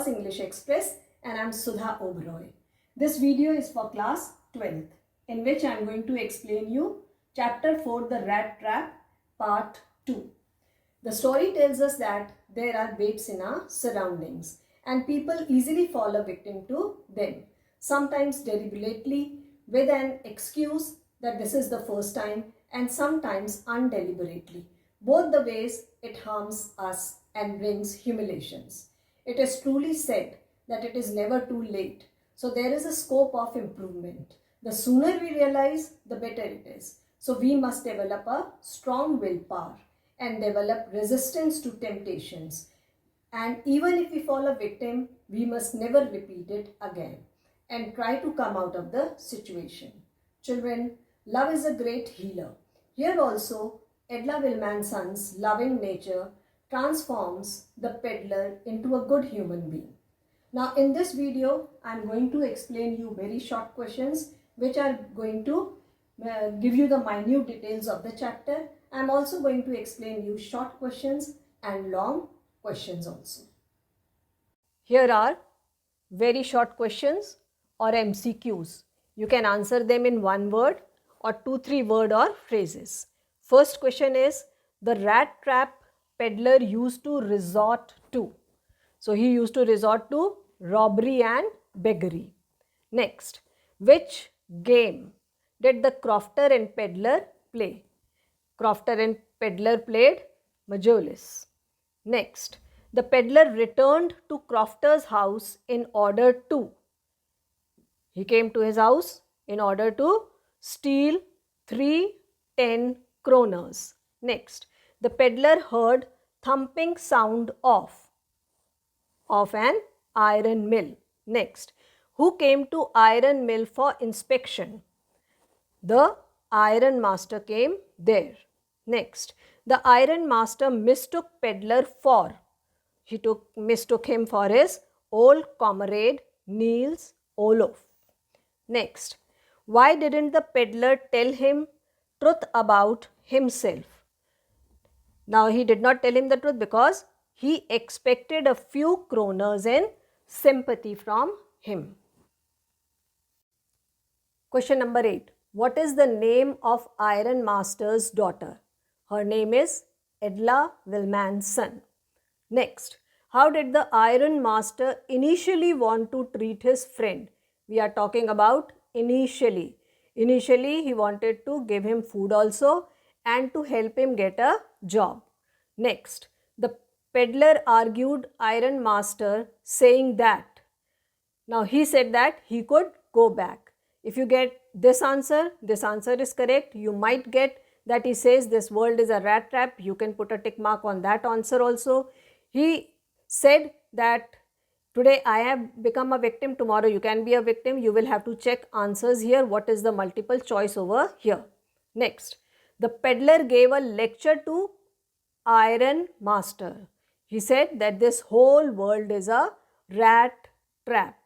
Claus English Express, and I'm Sudha Oberoi. This video is for class 12th, in which I'm going to explain you chapter 4, the rat trap, part 2. The story tells us that there are baits in our surroundings and people easily fall a victim to them, sometimes deliberately with an excuse that this is the first time, and sometimes undeliberately. Both the ways it harms us and brings humiliations. It is truly said that it is never too late. So there is a scope of improvement. The sooner we realize, the better it is. So we must develop a strong willpower and develop resistance to temptations. And even if we fall a victim, we must never repeat it again and try to come out of the situation. Children, love is a great healer. Here also, Edla Wilmanson's loving nature transforms the peddler into a good human being. Now in this video, I am going to explain you very short questions which are going to give you the minute details of the chapter. I am also going to explain you short questions and long questions also. Here are very short questions or MCQs. You can answer them in one word or 2-3 word or phrases. First question is, the rat trap peddler used to resort to. So he used to resort to robbery and beggary. Next, which game did the crofter and peddler play? Crofter and peddler played Majolis. Next, the peddler returned to crofter's house in order to. He came to his house in order to steal 3 10 kroners. Next, the peddler heard thumping sound of an iron mill. Next, who came to iron mill for inspection? The iron master came there. Next, the iron master mistook peddler for. He mistook him for his old comrade Niels Olof. Next, why didn't the peddler tell him truth about himself? Now he did not tell him the truth because he expected a few kroners in sympathy from him. Question number 8. What is the name of Iron Master's daughter? Her name is Edla Wilmanson. Next, how did the Iron Master initially want to treat his friend? We are talking about initially. Initially, he wanted to give him food also and to help him get a job. Next, the peddler argued Iron Master saying that. Now he said that he could go back. If you get this answer is correct. You might get that he says this world is a rat trap. You can put a tick mark on that answer also. He said that today I have become a victim, tomorrow you can be a victim. You will have to check answers here. What is the multiple choice over here? Next, the peddler gave a lecture to Iron Master. He said that this whole world is a rat trap.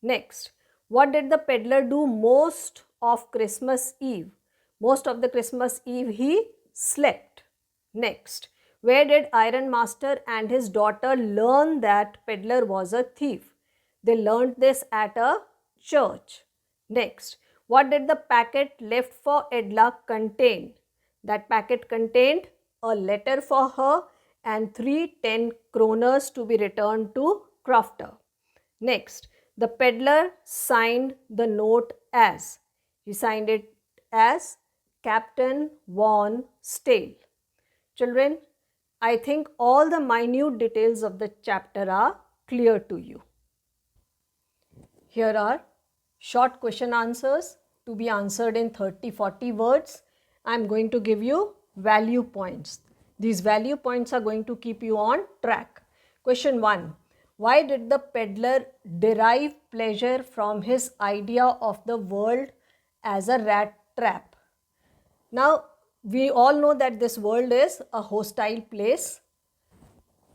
Next, what did the peddler do most of Christmas Eve? Most of the Christmas Eve he slept. Next, where did Iron Master and his daughter learn that peddler was a thief? They learned this at a church. Next, what did the packet left for Edla contain? That packet contained a letter for her and 3 10 kroners to be returned to crofter. Next, the peddler signed the note as. He signed it as Captain Von Stale. Children, I think all the minute details of the chapter are clear to you. Here are short question answers to be answered in 30-40 words. I am going to give you value points. These value points are going to keep you on track. Question 1. Why did the peddler derive pleasure from his idea of the world as a rat trap? Now, we all know that this world is a hostile place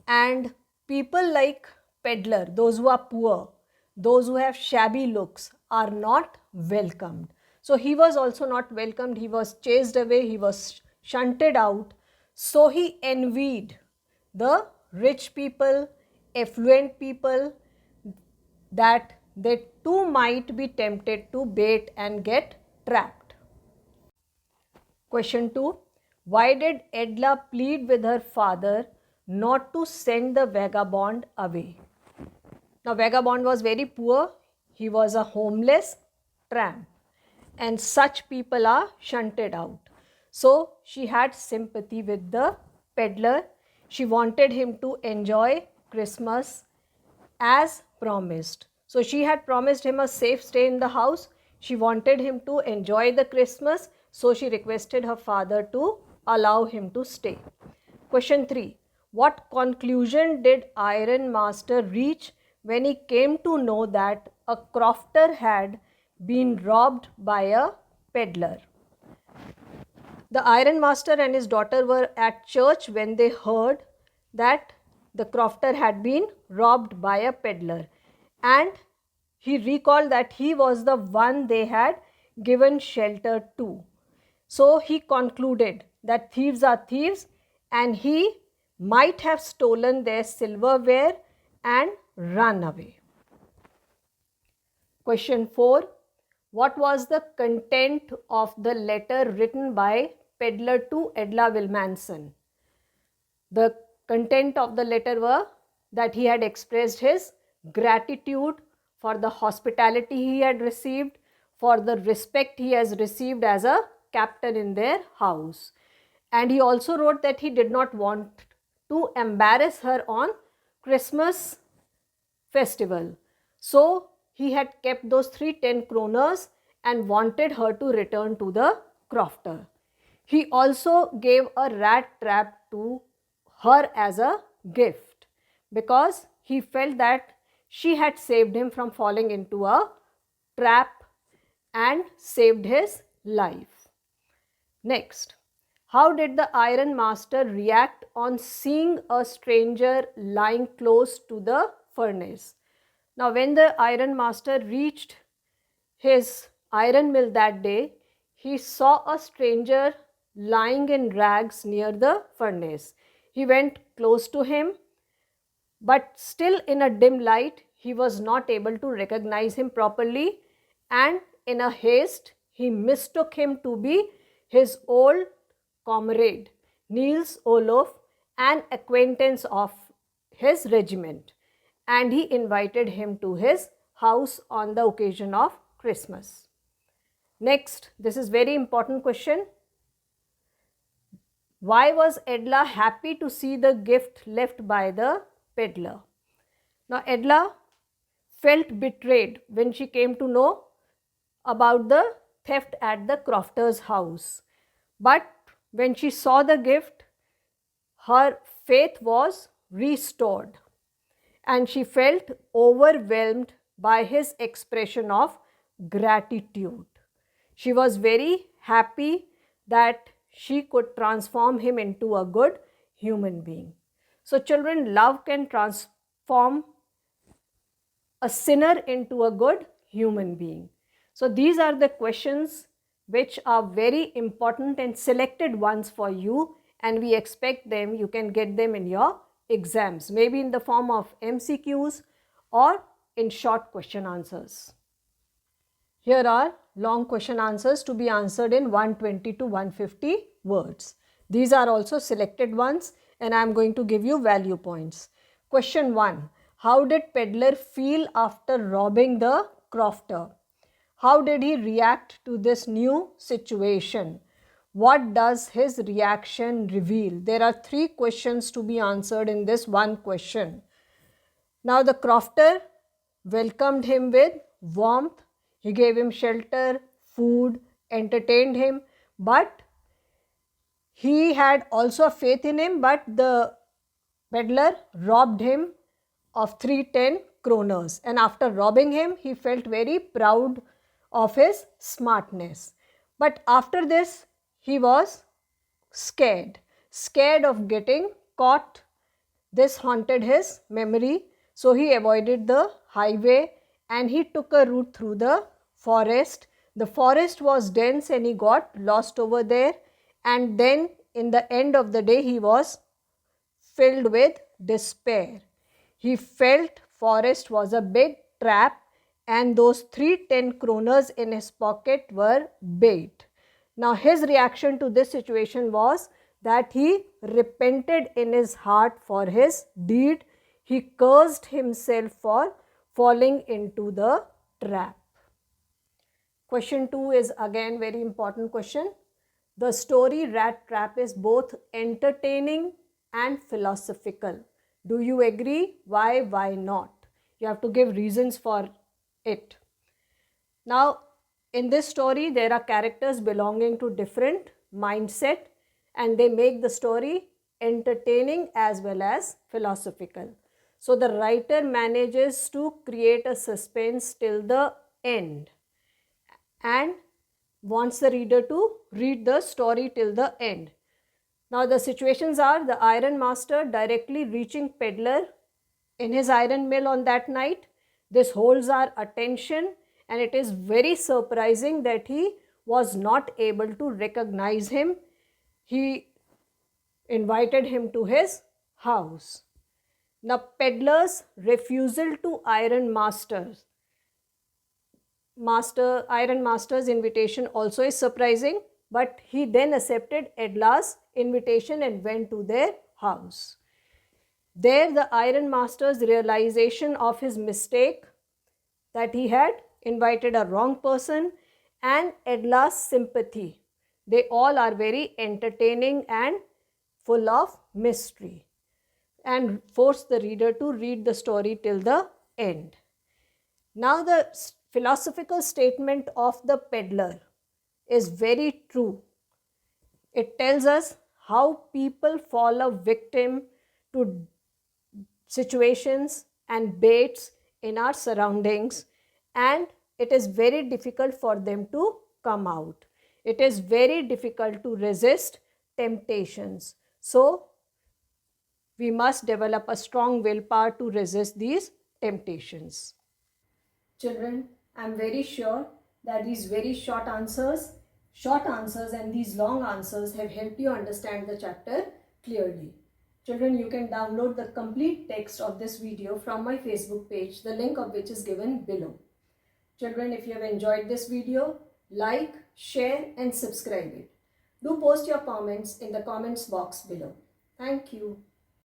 and people like peddler, those who are poor, those who have shabby looks are not welcomed. So he was also not welcomed. He was chased away. He was shunted out. So he envied the rich people, affluent people, that they too might be tempted to bait and get trapped. Question 2. Why did Edla plead with her father not to send the vagabond away? Now, vagabond was very poor. He was a homeless tramp, and such people are shunted out. So, she had sympathy with the peddler. She wanted him to enjoy Christmas as promised. So, she had promised him a safe stay in the house. She wanted him to enjoy the Christmas. So, she requested her father to allow him to stay. Question 3. What conclusion did Iron Master reach when he came to know that a crofter had been robbed by a peddler? The Iron Master and his daughter were at church when they heard that the crofter had been robbed by a peddler, and he recalled that he was the one they had given shelter to. So he concluded that thieves are thieves, and he might have stolen their silverware and run away. Question 4. What was the content of the letter written by peddler to Edla Wilmanson? The content of the letter were that he had expressed his gratitude for the hospitality he had received, for the respect he has received as a captain in their house. And he also wrote that he did not want to embarrass her on Christmas festival. So he had kept those 3 10 kroners and wanted her to return to the crofter. He also gave a rat trap to her as a gift because he felt that she had saved him from falling into a trap and saved his life. Next, how did the Iron Master react on seeing a stranger lying close to the furnace? Now, when the Iron Master reached his iron mill that day, he saw a stranger lying in rags near the furnace. He went close to him, but still in a dim light, he was not able to recognize him properly, and in a haste, he mistook him to be his old comrade, Niels Olof, an acquaintance of his regiment, and he invited him to his house on the occasion of Christmas. Next, this is very important question. Why was Edla happy to see the gift left by the peddler? Now, Edla felt betrayed when she came to know about the theft at the crofter's house. But when she saw the gift, her faith was restored and she felt overwhelmed by his expression of gratitude. She was very happy that she could transform him into a good human being. So children, love can transform a sinner into a good human being. So these are the questions which are very important and selected ones for you, and we expect them, you can get them in your exams, maybe in the form of MCQs or in short question answers. Here are long question answers to be answered in 120 to 150 words. These are also selected ones and I am going to give you value points. Question 1. How did peddler feel after robbing the crofter? How did he react to this new situation? What does his reaction reveal? There are 3 questions to be answered in this one question. Now the crofter welcomed him with warmth. He gave him shelter, food, entertained him, but he had also faith in him, but the peddler robbed him of 3 10 kroners, and after robbing him, he felt very proud of his smartness. But after this, he was scared of getting caught. This haunted his memory, so he avoided the highway and he took a route through the forest. The forest was dense and he got lost over there, and then in the end of the day he was filled with despair. He felt forest was a big trap and those 3 10 kroners in his pocket were bait. Now his reaction to this situation was that he repented in his heart for his deed. He cursed himself for falling into the trap. Question 2 is again very important question. The story Rat Trap is both entertaining and philosophical. Do you agree? Why not? You have to give reasons for it. Now, in this story, there are characters belonging to different mindset and they make the story entertaining as well as philosophical. So, the writer manages to create a suspense till the end and wants the reader to read the story till the end. Now the situations are the iron master directly reaching peddler in his iron mill on that night. This holds our attention and it is very surprising that he was not able to recognize him. He invited him to his house. Now peddler's refusal to iron master's invitation also is surprising, but he then accepted Edla's invitation and went to their house. There the iron master's realization of his mistake, that he had invited a wrong person, and Edla's sympathy, they all are very entertaining and full of mystery and force the reader to read the story till the end. Now the philosophical statement of the peddler is very true. It tells us how people fall a victim to situations and baits in our surroundings, and it is very difficult for them to come out. It is very difficult to resist temptations. So, we must develop a strong willpower to resist these temptations. Children, I am very sure that these very short answers and these long answers have helped you understand the chapter clearly. Children, you can download the complete text of this video from my Facebook page, the link of which is given below. Children, if you have enjoyed this video, like, share and subscribe it. Do post your comments in the comments box below. Thank you.